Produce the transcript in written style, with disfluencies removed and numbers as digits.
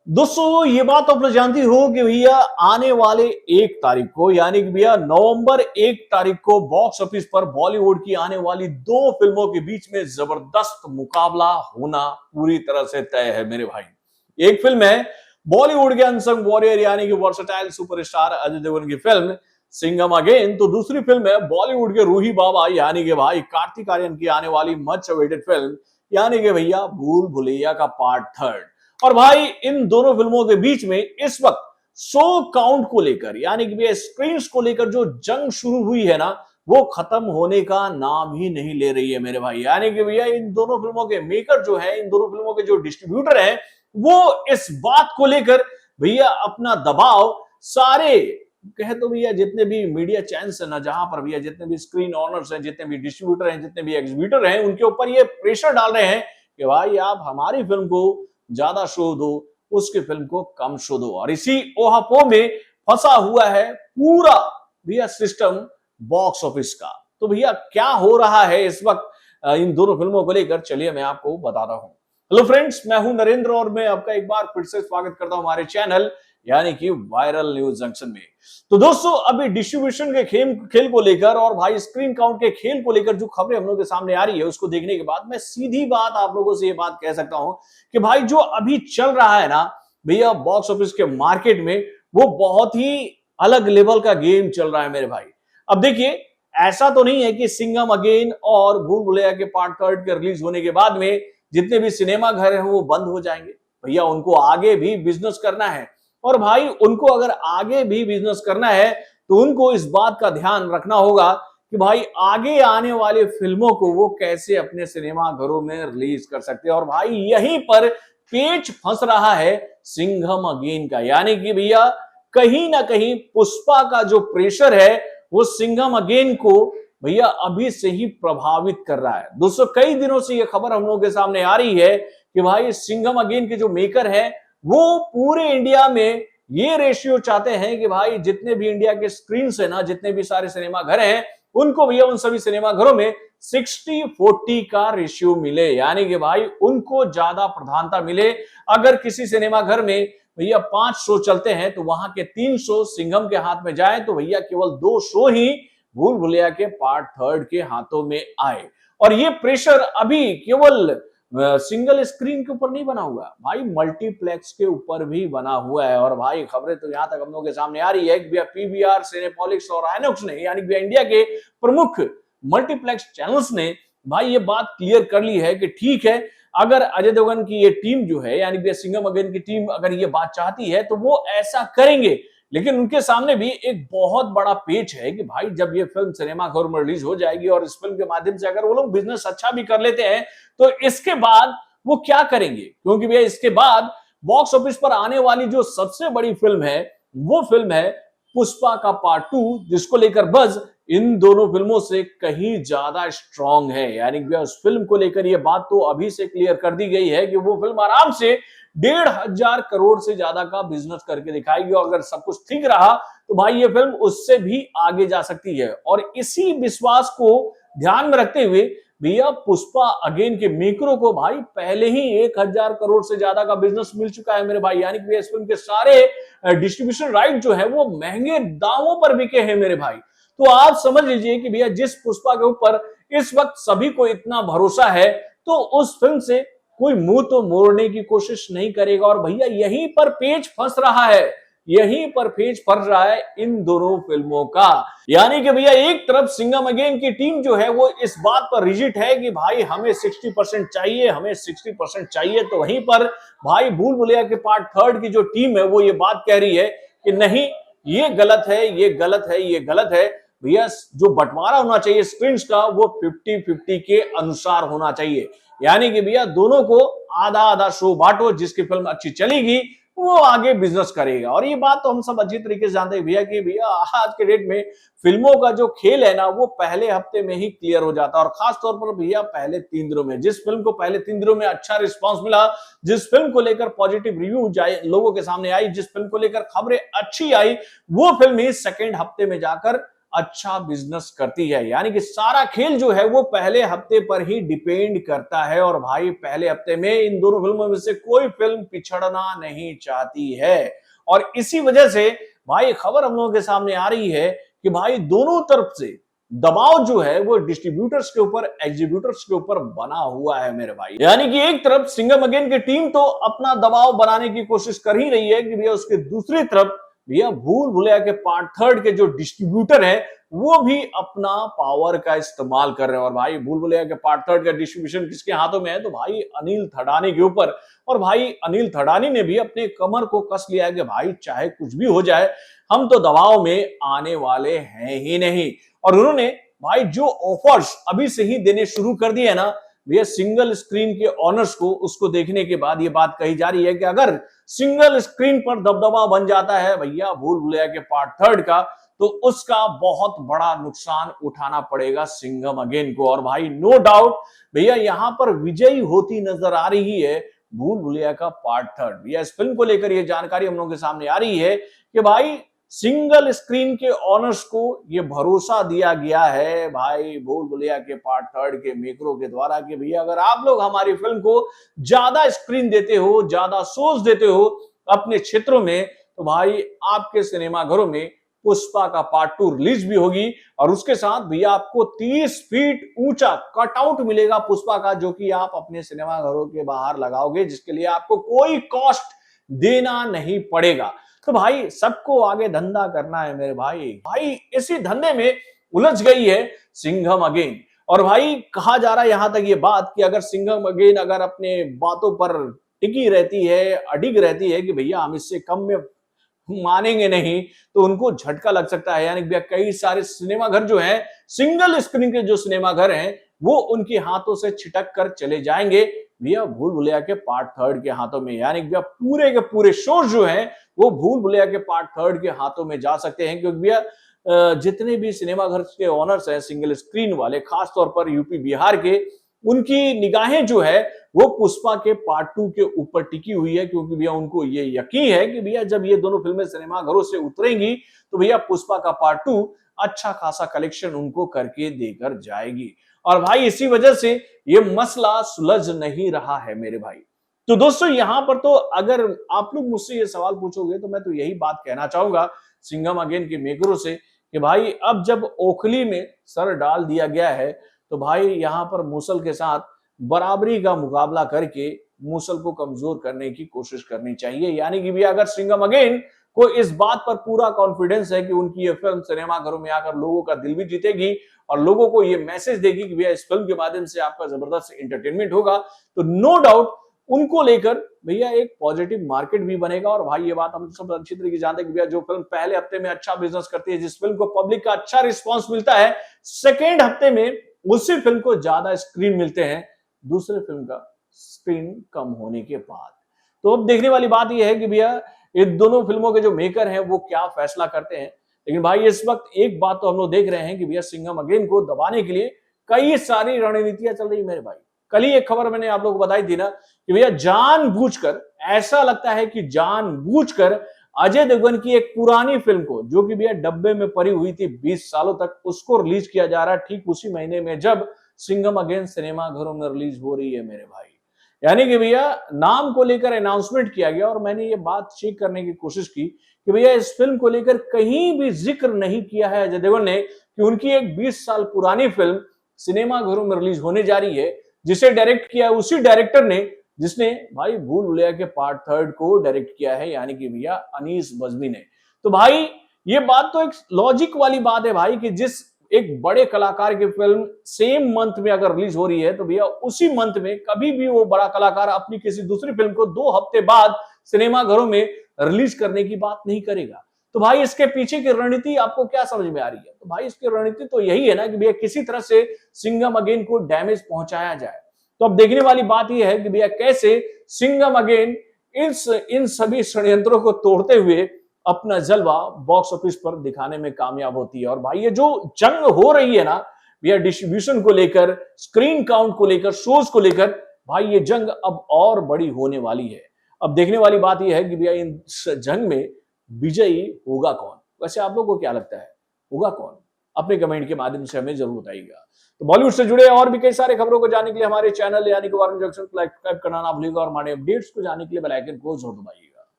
दोस्तों ये बात तो आप लोग जानती हो कि भैया आने वाले 1 तारीख को यानी कि भैया नवंबर 1 तारीख को बॉक्स ऑफिस पर बॉलीवुड की आने वाली 2 फिल्मों के बीच में जबरदस्त मुकाबला होना पूरी तरह से तय है मेरे भाई। एक फिल्म है बॉलीवुड के अनसंग वॉरियर यानी कि वर्सटाइल सुपरस्टार अजय देवगन की फिल्म सिंघम अगेन। तो दूसरी फिल्म है बॉलीवुड के रूही बाबा यानी कि भाई कार्तिक आर्यन की आने वाली मच अवेटेड फिल्म यानी कि भैया भूल भुलैया का पार्ट 3। और भाई इन दोनों फिल्मों के बीच में इस वक्त 100 काउंट को लेकर यानी कि स्क्रीन को लेकर जो जंग शुरू हुई है ना, वो खत्म होने का नाम ही नहीं ले रही है मेरे भाई। यानी कि भैया इन दोनों फिल्मों के मेकर जो है, इन दोनों फिल्मों के जो डिस्ट्रीब्यूटर हैं, वो इस बात को लेकर भैया अपना दबाव सारे कहे तो भैया जितने भी मीडिया चैनल्स है ना, जहां पर भैया जितने भी स्क्रीन ऑनर्स हैं, जितने भी डिस्ट्रीब्यूटर हैं, जितने भी एग्जीब्यूटर हैं, उनके ऊपर ये प्रेशर डाल रहे हैं कि भाई आप हमारी फिल्म को ज्यादा शो दो, उसकी फिल्म को कम शो दो। और इसी ओहापोह में फंसा हुआ है पूरा भैया सिस्टम बॉक्स ऑफिस का। तो भैया क्या हो रहा है इस वक्त इन दोनों फिल्मों को लेकर, चलिए मैं आपको बता रहा हूं। हेलो फ्रेंड्स, मैं हूं नरेंद्र और मैं आपका एक बार फिर से स्वागत करता हूं हमारे चैनल यानी कि वायरल न्यूज जंक्शन में। तो दोस्तों अभी डिस्ट्रीब्यूशन के खेल को लेकर और भाई स्क्रीन काउंट के खेल को लेकर जो खबरें हम लोग के सामने आ रही है, उसको देखने के बाद मैं सीधी बात आप लोगों से ये बात कह सकता हूं कि भाई जो अभी चल रहा है ना भैया बॉक्स ऑफिस के मार्केट में, वो बहुत ही अलग लेवल का गेम चल रहा है मेरे भाई। अब देखिए, ऐसा तो नहीं है कि सिंघम अगेन और भूल भुलैया के पार्ट 3 के रिलीज होने के बाद में जितने भी सिनेमा घर हैं वो बंद हो जाएंगे। भैया उनको आगे भी बिजनेस करना है, और भाई उनको अगर आगे भी बिजनेस करना है तो उनको इस बात का ध्यान रखना होगा कि भाई आगे आने वाले फिल्मों को वो कैसे अपने सिनेमा घरों में रिलीज कर सकते हैं। और भाई यहीं पर पेच फंस रहा है सिंघम अगेन का। यानी कि भैया कहीं ना कहीं पुष्पा का जो प्रेशर है वो सिंघम अगेन को भैया अभी से ही प्रभावित कर रहा है। दोस्तों कई दिनों से ये खबर हम लोगों के सामने आ रही है कि भाई सिंघम अगेन के जो मेकर है वो पूरे इंडिया में ये रेशियो चाहते हैं कि भाई जितने भी इंडिया के स्क्रीन है ना, जितने भी सारे सिनेमा घर हैं, उनको भैया उन सभी सिनेमा घरों में 60-40 का रेशियो मिले। यानी कि भाई उनको ज्यादा प्रधानता मिले। अगर किसी सिनेमा घर में भैया 5 शो चलते हैं तो वहां के 3 शो सिंघम के हाथ में जाए तो भैया केवल 2 शो ही भूल भुलैया के पार्ट 3 के हाथों में आए। और ये प्रेशर अभी केवल सिंगल स्क्रीन के ऊपर नहीं बना हुआ भाई, मल्टीप्लेक्स के ऊपर भी बना हुआ है। और भाई खबरें तो यहां तक हम लोगों के सामने आ रही है कि पीवीआर, सिनेपॉलिक्स और आइनॉक्स ने यानी कि इंडिया के प्रमुख मल्टीप्लेक्स चैनल्स ने भाई ये बात क्लियर कर ली है कि ठीक है, अगर अजय देवगन की ये टीम जो है यानी कि सिंघम अगेन की टीम अगर ये बात चाहती है तो वो ऐसा करेंगे। लेकिन उनके सामने भी एक बहुत बड़ा पेच है कि भाई जब ये फिल्म सिनेमा घर में रिलीज हो जाएगी और इस फिल्म के माध्यम से अगर वो लोग बिजनेस अच्छा भी कर लेते हैं तो इसके बाद वो क्या करेंगे, क्योंकि भैया इसके बाद बॉक्स ऑफिस पर आने वाली जो सबसे बड़ी फिल्म है वो फिल्म है पुष्पा का पार्ट 2, जिसको लेकर बज इन दोनों फिल्मों से कहीं ज्यादा स्ट्रांग है। यानी कि उस फिल्म को लेकर यह बात तो अभी से क्लियर कर दी गई है कि वो फिल्म आराम से 1,500 करोड़ से ज्यादा का बिजनेस करके दिखाएगी। और अगर सब कुछ ठीक रहा तो भाई ये फिल्म उससे भी आगे जा सकती है। और इसी विश्वास को ध्यान में रखते हुए भैया पुष्पा अगेन के मेकरों को भाई पहले ही 1,000 करोड़ से ज्यादा का बिजनेस मिल चुका है मेरे भाई। यानी कि इस फिल्म के सारे डिस्ट्रीब्यूशन राइट जो है वो महंगे दामों पर बिके हैं मेरे भाई। तो आप समझ लीजिए कि भैया जिस पुष्पा के ऊपर इस वक्त सभी को इतना भरोसा है, तो उस फिल्म से कोई मुंह तो मोड़ने की कोशिश नहीं करेगा। और भैया यहीं पर पेच फंस रहा है, यहीं पर पेच फंस रहा है इन दोनों फिल्मों का। यानी कि भैया एक तरफ सिंघम अगेन की टीम जो है वो इस बात पर रिजिट है कि भाई हमें 60% चाहिए, हमें 60% चाहिए। तो वहीं पर भाई भूल भुलैया के पार्ट 3 की जो टीम है वो ये बात कह रही है कि नहीं, ये गलत है, ये गलत है, ये गलत है। भैया जो बंटवारा होना चाहिए स्क्रीन का वो 50-50 के अनुसार होना चाहिए। यानी कि भैया दोनों को आधा आधा शो बांटो, जिसकी फिल्म अच्छी चलेगी वो आगे बिजनेस करेगा। और ये बात तो हम सब अच्छी तरीके से जानते हैं भैया कि भैया आज के डेट में फिल्मों का जो खेल है ना वो पहले हफ्ते में ही क्लियर हो जाता है। और खास तौर पर भैया पहले 3 दिनों में, जिस फिल्म को पहले 3 दिनों में अच्छा रिस्पांस मिला, जिस फिल्म को लेकर पॉजिटिव रिव्यू लोगों के सामने आई, जिस फिल्म को लेकर खबरें अच्छी आई, वो फिल्म ही सेकेंड हफ्ते में जाकर अच्छा बिजनेस करती है। यानी कि सारा खेल जो है वो पहले हफ्ते पर ही डिपेंड करता है और भाई पहले हफ्ते में इन दोनों फिल्मों में से कोई फिल्म पिछड़ना नहीं चाहती है। और इसी वजह से भाई खबर हम लोगों के सामने आ रही है कि भाई दोनों तरफ से दबाव जो है वो डिस्ट्रीब्यूटर्स के ऊपर, एग्जीब्यूटर्स के ऊपर बना हुआ है मेरे भाई। यानी कि एक तरफ सिंघम अगेन की टीम तो अपना दबाव बनाने की कोशिश कर ही रही है कि भैया उसके दूसरी तरफ भैया भूल भुलैया के पार्ट थर्ड के जो डिस्ट्रीब्यूटर है वो भी अपना पावर का इस्तेमाल कर रहे हैं। और भाई भूल भुलैया के पार्ट थर्ड का डिस्ट्रीब्यूशन किसके हाथों में है? तो भाई अनिल थडानी के ऊपर। और भाई अनिल थडानी ने भी अपने कमर को कस लिया है कि भाई चाहे कुछ भी हो जाए हम तो दबाव में आने वाले हैं ही नहीं। और उन्होंने भाई जो ऑफर्स अभी से ही देने शुरू कर दिए ना भैया सिंगल स्क्रीन के ऑनर्स को, उसको देखने के बाद ये बात कही जा रही है कि अगर सिंगल स्क्रीन पर दबदबा बन जाता है भैया भूल भुलैया के पार्ट थर्ड का, तो उसका बहुत बड़ा नुकसान उठाना पड़ेगा सिंघम अगेन को। और भाई नो डाउट भैया यहां पर विजयी होती नजर आ रही है भूल भुलैया का पार्ट थर्ड। भैया इस फिल्म को लेकर ये जानकारी हम लोगों के सामने आ रही है कि भाई सिंगल स्क्रीन के ऑनर्स को ये भरोसा दिया गया है भाई भूल भुलैया के पार्ट थर्ड के मेकरों के द्वारा कि भैया अगर आप लोग हमारी फिल्म को ज्यादा स्क्रीन देते हो, ज्यादा शोज देते हो अपने क्षेत्रों में, तो भाई आपके सिनेमाघरों में पुष्पा का पार्ट 2 रिलीज भी होगी। और उसके साथ भैया आपको 30 फीट ऊंचा कटआउट मिलेगा पुष्पा का, जो कि आप अपने सिनेमाघरों के बाहर लगाओगे, जिसके लिए आपको कोई कॉस्ट देना नहीं पड़ेगा। तो भाई सबको आगे धंधा करना है मेरे भाई। भाई इसी धंधे में उलझ गई है सिंघम अगेन। और भाई कहा जा रहा है यहां तक ये बात कि अगर सिंघम अगेन अगर अपने बातों पर टिकी रहती है, अडिग रहती है कि भैया हम इससे कम में मानेंगे नहीं, तो उनको झटका लग सकता है। यानी भैया कई सारे सिनेमाघर जो हैं, सिंगल स्क्रीन के जो सिनेमाघर हैं, वो उनके हाथों से छिटक कर चले जाएंगे भैया भूल भुलैया के पार्ट थर्ड के हाथों में। यानी भैया पूरे के पूरे शोज जो हैं वो भूल भुलैया के पार्ट थर्ड के हाथों में जा सकते हैं। क्योंकि भैया जितने भी सिनेमाघर के ओनर्स हैं सिंगल स्क्रीन वाले, खासतौर पर यूपी बिहार के, उनकी निगाहें जो है वो पुष्पा के पार्ट 2 के ऊपर टिकी हुई है। क्योंकि भैया उनको ये यकीन है कि भैया जब ये दोनों फिल्में सिनेमाघरों से उतरेंगी तो भैया पुष्पा का पार्ट 2 अच्छा खासा कलेक्शन उनको करके देकर जाएगी। और भाई इसी वजह से ये मसला सुलझ नहीं रहा है मेरे भाई। तो दोस्तों यहां पर तो अगर आप लोग मुझसे ये सवाल पूछोगे तो मैं तो यही बात कहना चाहूंगा सिंघम अगेन के मेकरों से कि भाई अब जब ओखली में सर डाल दिया गया है तो भाई यहां पर मूसल के साथ बराबरी का मुकाबला करके मूसल को कमजोर करने की कोशिश करनी चाहिए। यानी कि भैया अगर सिंघम अगेन को इस बात पर पूरा कॉन्फिडेंस है कि उनकी ये फिल्म सिनेमाघरों में आकर लोगों का दिल भी जीतेगी और लोगों को ये मैसेज देगी कि भैया इस फिल्म के माध्यम से आपका जबरदस्त एंटरटेनमेंट होगा, तो नो डाउट उनको लेकर भैया एक पॉजिटिव मार्केट भी बनेगा। और भाई ये बात हम सब अच्छी तरीके जानते हैं कि भैया जो फिल्म पहले हफ्ते में अच्छा बिजनेस करती है, जिस फिल्म को पब्लिक का अच्छा रिस्पॉन्स मिलता है, सेकेंड हफ्ते में उसी फिल्म को ज्यादा स्क्रीन मिलते हैं दूसरे फिल्म का स्क्रीन कम होने के बाद। तो अब देखने वाली बात यह है कि भैया इन दोनों फिल्मों के जो मेकर हैं वो क्या फैसला करते हैं। लेकिन भाई इस वक्त एक बात तो हम लोग देख रहे हैं कि भैया सिंघम अगेन को दबाने के लिए कई सारी रणनीतियां चल रही मेरे भाई। कल ही एक खबर मैंने आप लोगों को बताई थी ना कि भैया जानबूझकर, ऐसा लगता है कि जानबूझकर अजय देवगन की एक पुरानी फिल्म को, जो कि भैया डब्बे में पड़ी हुई थी 20 सालों तक, उसको रिलीज किया जा रहा है ठीक उसी महीने में जब सिंघम अगेन सिनेमाघरों में रिलीज हो रही है मेरे भाई। यानी कि भैया नाम को लेकर अनाउंसमेंट किया गया और मैंने ये बात चेक करने की कोशिश की कि भैया इस फिल्म को लेकर कहीं भी जिक्र नहीं किया है अजय देवगन ने कि उनकी एक 20 साल पुरानी फिल्म सिनेमाघरों में रिलीज होने जा रही है, जिसे डायरेक्ट किया है उसी डायरेक्टर ने जिसने भाई भूल भुलैया के पार्ट थर्ड को डायरेक्ट किया है, यानी कि भैया अनीस बज्मी ने। तो भाई ये बात तो एक लॉजिक वाली बात है भाई कि जिस एक बड़े कलाकार की फिल्म सेम मंथ में अगर रिलीज हो रही है तो भैया उसी मंथ में कभी भी वो बड़ा कलाकार अपनी किसी दूसरी फिल्म को 2 हफ्ते बाद सिनेमाघरों में रिलीज करने की बात नहीं करेगा। तो भाई इसके पीछे की रणनीति आपको क्या समझ में आ रही है? तो भाई इसकी रणनीति तो यही है ना कि भैया किसी तरह से सिंघम अगेन को डैमेज पहुंचाया जाए। तो अब देखने वाली बात यह है कि भैया कैसे सिंघम अगेन इन सभी षड्यंत्रों को तोड़ते हुए अपना जलवा बॉक्स ऑफिस पर दिखाने में कामयाब होती है। और भाई ये जो जंग हो रही है ना भैया डिस्ट्रीब्यूशन को लेकर, स्क्रीन काउंट को लेकर, शोज को लेकर, भाई ये जंग अब और बड़ी होने वाली है। अब देखने वाली बात यह है कि भैया इस जंग में विजयी होगा कौन? वैसे आप लोगों को क्या लगता है, होगा कौन? अपने कमेंट के माध्यम से हमें जरूर बताइएगा। तो बॉलीवुड से जुड़े और भी कई सारे खबरों को जानने के लिए हमारे चैनल यानी कि वार्न जंक्शन को सब्सक्राइब करना ना भूलिएगा और हमारे अपडेट्स को जानने के लिए बेल आइकन को जरूर दबाइएगा।